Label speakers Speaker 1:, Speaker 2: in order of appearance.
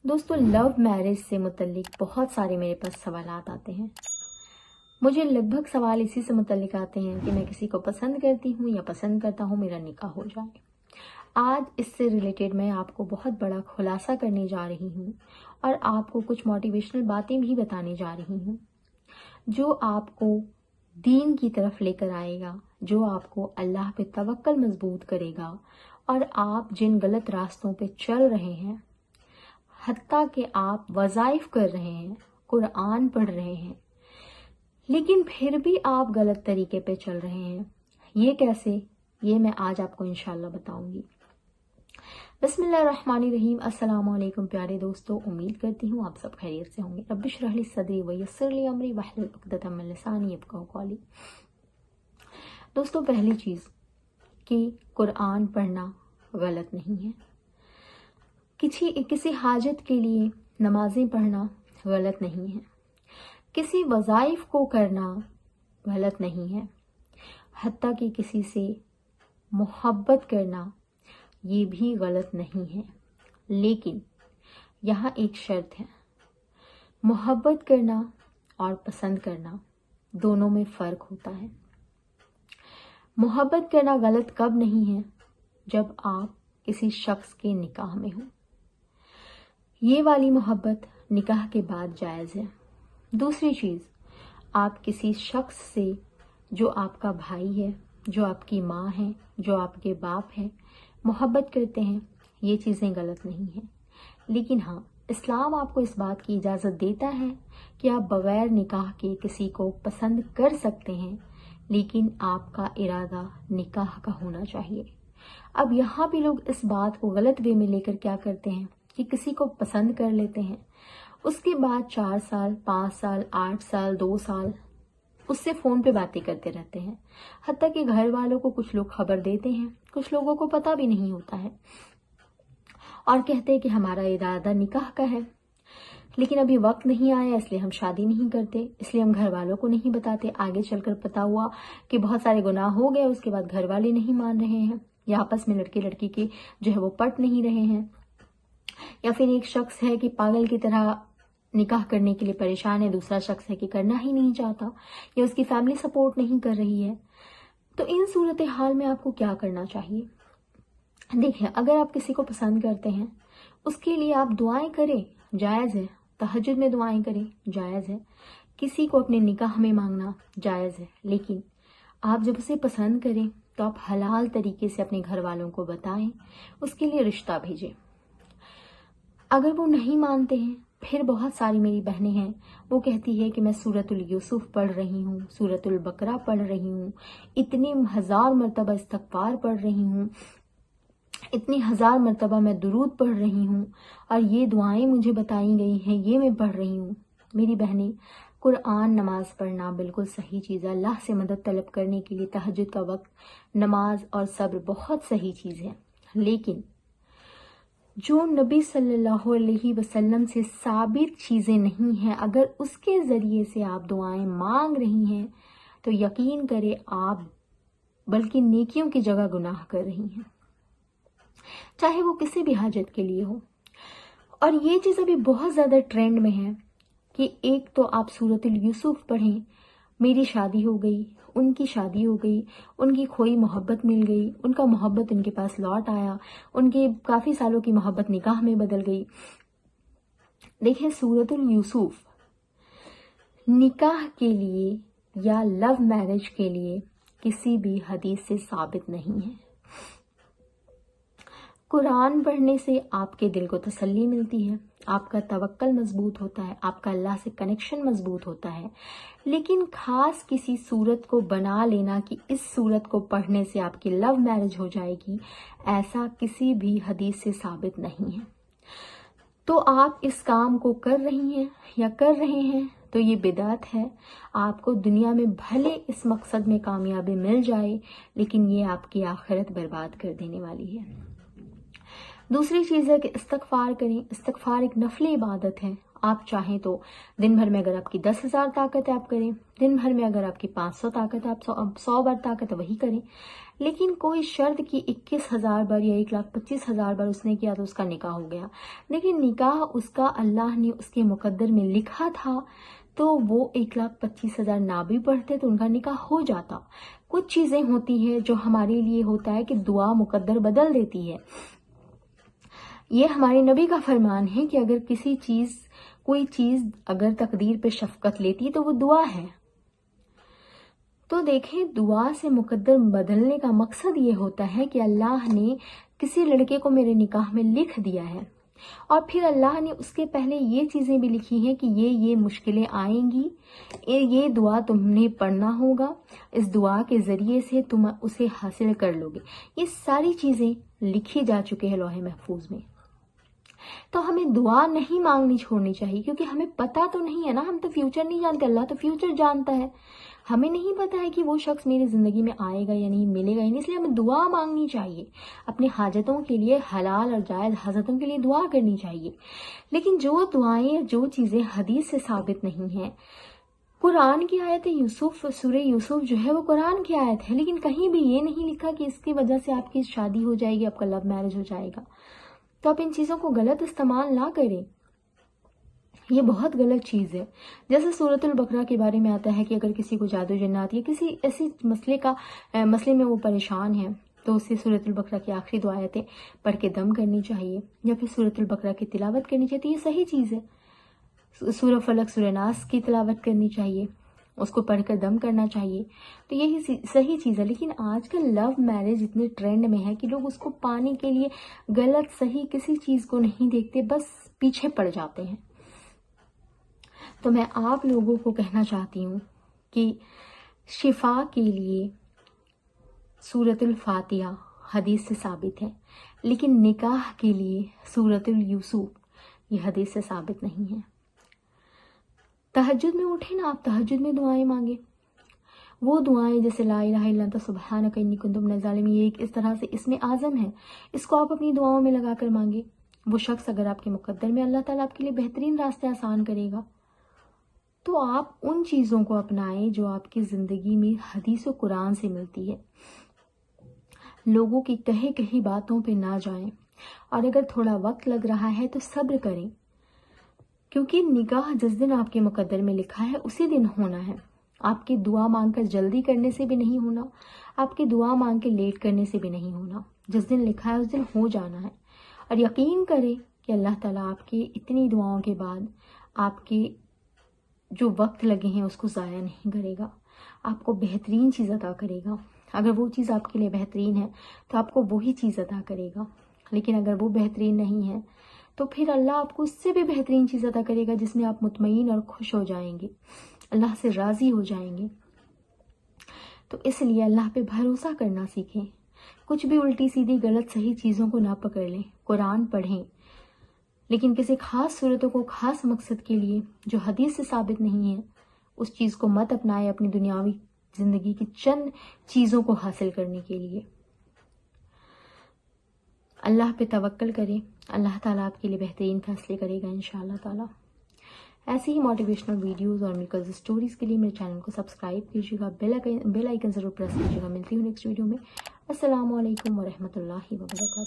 Speaker 1: दोस्तों, love marriage से मुतल्लिक बहुत सारे मेरे पास सवालात आते हैं। मुझे लगभग सवाल इसी से मुतल्लिक आते हैं कि मैं किसी को पसंद करती हूँ या पसंद करता हूँ, मेरा निकाह हो जाए। आज इससे रिलेटेड मैं आपको बहुत बड़ा खुलासा करने जा रही हूँ और आपको कुछ मोटिवेशनल बातें भी बताने जा रही हूँ जो आपको दीन की तरफ लेकर आएगा, जो आपको अल्लाह पे तवक्कल मजबूत करेगा और आप जिन गलत रास्तों पे चल रहे हैं, हत्ता कि आप वज़ाइफ कर रहे हैं, कुरान पढ़ रहे हैं, लेकिन फिर भी आप गलत तरीके पे चल रहे हैं, ये कैसे, ये मैं आज आपको इंशाल्लाह बताऊंगी। बिस्मिल्लाहिर्रहमानिर्रहीम। अस्सलाम वालेकुम प्यारे दोस्तों, उम्मीद करती हूँ आप सब खैरियत से होंगे। रब्बि इश्रह ली सदरी व यस्सिर ली अमरी वहलुल उक़दतम मिन लिसानी यफ़क़हू क़ौली। दोस्तों, पहली चीज़ कि कुरान पढ़ना गलत नहीं है। किसी हाजत के लिए नमाजें पढ़ना गलत नहीं है। किसी वज़ाइफ को करना गलत नहीं है। हत्ता कि किसी से मोहब्बत करना ये भी गलत नहीं है। लेकिन यहाँ एक शर्त है, मोहब्बत करना और पसंद करना दोनों में फ़र्क होता है। मोहब्बत करना गलत कब नहीं है? जब आप किसी शख्स के निकाह में हो। ये वाली मोहब्बत निकाह के बाद जायज़ है। दूसरी चीज़, आप किसी शख्स से जो आपका भाई है, जो आपकी माँ है, जो आपके बाप है, मोहब्बत करते हैं, ये चीज़ें गलत नहीं हैं। लेकिन हाँ, इस्लाम आपको इस बात की इजाज़त देता है कि आप बग़ैर निकाह के किसी को पसंद कर सकते हैं, लेकिन आपका इरादा निकाह का होना चाहिए। अब यहाँ भी लोग इस बात को गलत वे में लेकर क्या करते हैं कि किसी को पसंद कर लेते हैं, उसके बाद 4 साल, 5 साल, 8 साल, 2 साल उससे फ़ोन पे बातें करते रहते हैं। हत्ता कि घर वालों को कुछ लोग खबर देते हैं, कुछ लोगों को पता भी नहीं होता है और कहते हैं कि हमारा इरादा निकाह का है, लेकिन अभी वक्त नहीं आया इसलिए हम शादी नहीं करते, इसलिए हम घर वालों को नहीं बताते। आगे चलकर पता हुआ कि बहुत सारे गुनाह हो गए, उसके बाद घर वाले नहीं मान रहे हैं, या आपस में लड़के लड़की के जो है वो पट नहीं रहे हैं, या फिर एक शख्स है कि पागल की तरह निकाह करने के लिए परेशान है, दूसरा शख्स है कि करना ही नहीं चाहता, या उसकी फैमिली सपोर्ट नहीं कर रही है। तो इन सूरत हाल में आपको क्या करना चाहिए? देखें, अगर आप किसी को पसंद करते हैं, उसके लिए आप दुआएं करें, जायज़ है। तहज्जुद में दुआएं करें, जायज़ है। किसी को अपने निकाह में मांगना जायज़ है। लेकिन आप जब उसे पसंद करें तो आप हलाल तरीके से अपने घर वालों को बताएं, उसके लिए रिश्ता भेजें। अगर वो नहीं मानते हैं, फिर बहुत सारी मेरी बहनें हैं, वो कहती है कि मैं सूरतुल यूसुफ पढ़ रही हूँ, सूरतुल बकरा पढ़ रही हूँ, इतनी 1000 मरतबा इस्तग़फ़ार पढ़ रही हूँ, इतनी 1000 मरतबा मैं दुरूद पढ़ रही हूँ और ये दुआएं मुझे बताई गई हैं, ये मैं पढ़ रही हूँ। मेरी बहनें, कुरान, नमाज पढ़ना बिल्कुल सही चीज़ है। अल्लाह से मदद तलब करने के लिए तहज्जुद का वक्त, नमाज और सब्र बहुत सही चीज़ है। लेकिन जो नबी सल्लल्लाहु अलैहि वसल्लम से साबित चीज़ें नहीं हैं, अगर उसके ज़रिए से आप दुआएं मांग रही हैं तो यकीन करें आप बल्कि नेकियों की जगह गुनाह कर रही हैं, चाहे वो किसी भी हाजत के लिए हो। और ये चीज़ अभी बहुत ज़्यादा ट्रेंड में है कि एक तो आप सूरतुल यूसुफ पढ़ें, मेरी शादी हो गई, उनकी शादी हो गई, उनकी खोई मोहब्बत मिल गई, उनका मोहब्बत उनके पास लौट आया, उनके काफ़ी सालों की मोहब्बत निकाह में बदल गई। देखिए, सूरतुल यूसुफ निकाह के लिए या लव मैरिज के लिए किसी भी हदीस से साबित नहीं है। कुरान पढ़ने से आपके दिल को तसल्ली मिलती है, आपका तवक्कल मजबूत होता है, आपका अल्लाह से कनेक्शन मजबूत होता है। लेकिन खास किसी सूरत को बना लेना कि इस सूरत को पढ़ने से आपकी लव मैरिज हो जाएगी, ऐसा किसी भी हदीस से साबित नहीं है। तो आप इस काम को कर रही हैं या कर रहे हैं तो ये बिदात है। आपको दुनिया में भले इस मकसद में कामयाबी मिल जाए, लेकिन ये आपकी आखिरत बर्बाद कर देने वाली है। दूसरी चीज़ है कि इस्तग़फ़ार करें। इस्तग़फ़ार एक नफली इबादत है। आप चाहें तो दिन भर में अगर आपकी 10,000 ताकत है आप करें, दिन भर में अगर आपकी 500 ताकत है आप 100 बार ताकत है वही करें। لیکن کوئی شرط کی 21,000 بار یا 1,25,000 بار اس نے کیا تو اس کا نکاح ہو گیا، لیکن نکاح اس کا اللہ نے اس کے مقدر میں لکھا تھا، تو وہ 1,25,000 نہ بھی پڑھتے تو ان کا نکاح ہو جاتا۔ کچھ چیزیں ہوتی ہیں جو ہمارے لیے ہوتا ہے کہ دعا مقدر بدل دیتی ہے۔ یہ ہمارے نبی کا فرمان ہے کہ اگر کوئی چیز اگر تقدیر پہ شفقت لیتی ہے تو وہ دعا ہے۔ تو دیکھیں، دعا سے مقدر بدلنے کا مقصد یہ ہوتا ہے کہ اللہ نے کسی لڑکے کو میرے نکاح میں لکھ دیا ہے، اور پھر اللہ نے اس کے پہلے یہ چیزیں بھی لکھی ہیں کہ یہ مشکلیں آئیں گی، یہ دعا تم نے پڑھنا ہوگا، اس دعا کے ذریعے سے تم اسے حاصل کر لو گے۔ یہ ساری چیزیں لکھی جا چکے ہیں لوح محفوظ میں۔ تو ہمیں دعا نہیں مانگنی چھوڑنی چاہیے، کیونکہ ہمیں پتہ تو نہیں ہے نا، ہم تو فیوچر نہیں جانتے، اللہ تو فیوچر جانتا ہے۔ ہمیں نہیں پتہ ہے کہ وہ شخص میری زندگی میں آئے گا یا نہیں، ملے گا یا نہیں، اس لیے ہمیں دعا مانگنی چاہیے، اپنے حاجتوں کے لیے، حلال اور جائز حاجتوں کے لیے دعا کرنی چاہیے۔ لیکن جو دعائیں، جو چیزیں حدیث سے ثابت نہیں ہیں، قرآن کی آیت یوسف، سورہ یوسف جو ہے وہ قرآن کی آیت ہے، لیکن کہیں بھی یہ نہیں لکھا کہ اس کی وجہ سے آپ کی شادی ہو جائے گی، آپ کا لو میرج ہو جائے گا۔ تو آپ ان چیزوں کو غلط استعمال نہ کریں، یہ بہت غلط چیز ہے۔ جیسے سورۃ البقرہ کے بارے میں آتا ہے کہ اگر کسی کو جادو جنات یا کسی ایسی مسئلے میں وہ پریشان ہے تو اسے سورۃ البقرہ کی آخری دو آیتیں پڑھ کے دم کرنی چاہیے، یا پھر سورۃ البقرہ کی تلاوت کرنی چاہیے۔ یہ صحیح چیز ہے۔ سورہ فلق، سورہ ناس کی تلاوت کرنی چاہیے، اس کو پڑھ کر دم کرنا چاہیے، تو یہی صحیح چیز ہے۔ لیکن آج کل لو میرج اتنے ٹرینڈ میں ہے کہ لوگ اس کو پانے کے لیے غلط صحیح کسی چیز کو نہیں دیکھتے، بس پیچھے پڑ جاتے ہیں۔ تو میں آپ لوگوں کو کہنا چاہتی ہوں کہ شفا کے لیے سورۃ الفاتحہ حدیث سے ثابت ہے، لیکن نکاح کے لیے سورۃ یوسف یہ حدیث سے ثابت نہیں ہے۔ تہجد میں اٹھیں نا، آپ تہجد میں دعائیں مانگیں، وہ دعائیں جیسے لا الہ الا انت سبحانک انی کنت من الظالمین، یہ اس طرح سے اسم اعظم ہے، اس کو آپ اپنی دعاؤں میں لگا کر مانگیں۔ وہ شخص اگر آپ کے مقدر میں، اللہ تعالیٰ آپ کے لیے بہترین راستے آسان کرے گا۔ تو آپ ان چیزوں کو اپنائیں جو آپ کی زندگی میں حدیث و قرآن سے ملتی ہے، لوگوں کی کہی باتوں پہ نہ جائیں، اور اگر تھوڑا وقت لگ رہا ہے تو صبر کریں، کیونکہ نکاح جس دن آپ کے مقدر میں لکھا ہے اسی دن ہونا ہے۔ آپ کی دعا مانگ کر جلدی کرنے سے بھی نہیں ہونا، آپ کی دعا مانگ کے لیٹ کرنے سے بھی نہیں ہونا، جس دن لکھا ہے اس دن ہو جانا ہے۔ اور یقین کریں کہ اللہ تعالیٰ آپ کی اتنی دعاؤں کے بعد آپ کے جو وقت لگے ہیں اس کو ضائع نہیں کرے گا، آپ کو بہترین چیز عطا کرے گا۔ اگر وہ چیز آپ کے لیے بہترین ہے تو آپ کو وہی چیز عطا کرے گا، لیکن اگر وہ بہترین نہیں ہے تو پھر اللہ آپ کو اس سے بھی بہترین چیز عطا کرے گا، جس میں آپ مطمئن اور خوش ہو جائیں گے، اللہ سے راضی ہو جائیں گے۔ تو اس لیے اللہ پہ بھروسہ کرنا سیکھیں، کچھ بھی الٹی سیدھی غلط صحیح چیزوں کو نہ پکڑ لیں، قرآن پڑھیں، لیکن کسی خاص صورتوں کو خاص مقصد کے لیے جو حدیث سے ثابت نہیں ہے اس چیز کو مت اپنائیں اپنی دنیاوی زندگی کی چند چیزوں کو حاصل کرنے کے لیے۔ اللہ پہ توکل کریں، اللہ تعالیٰ آپ کے لیے بہترین فیصلے کرے گا انشاءاللہ تعالیٰ۔ ایسی ہی موٹیویشنل ویڈیوز اور میکرز اسٹوریز کے لیے میرے چینل کو سبسکرائب کیجیے گا، بیل آئیکن ضرور پریس کیجیے گا۔ ملتی ہوں نیکسٹ ویڈیو میں۔ السلام علیکم ورحمۃ اللہ وبرکاتہ۔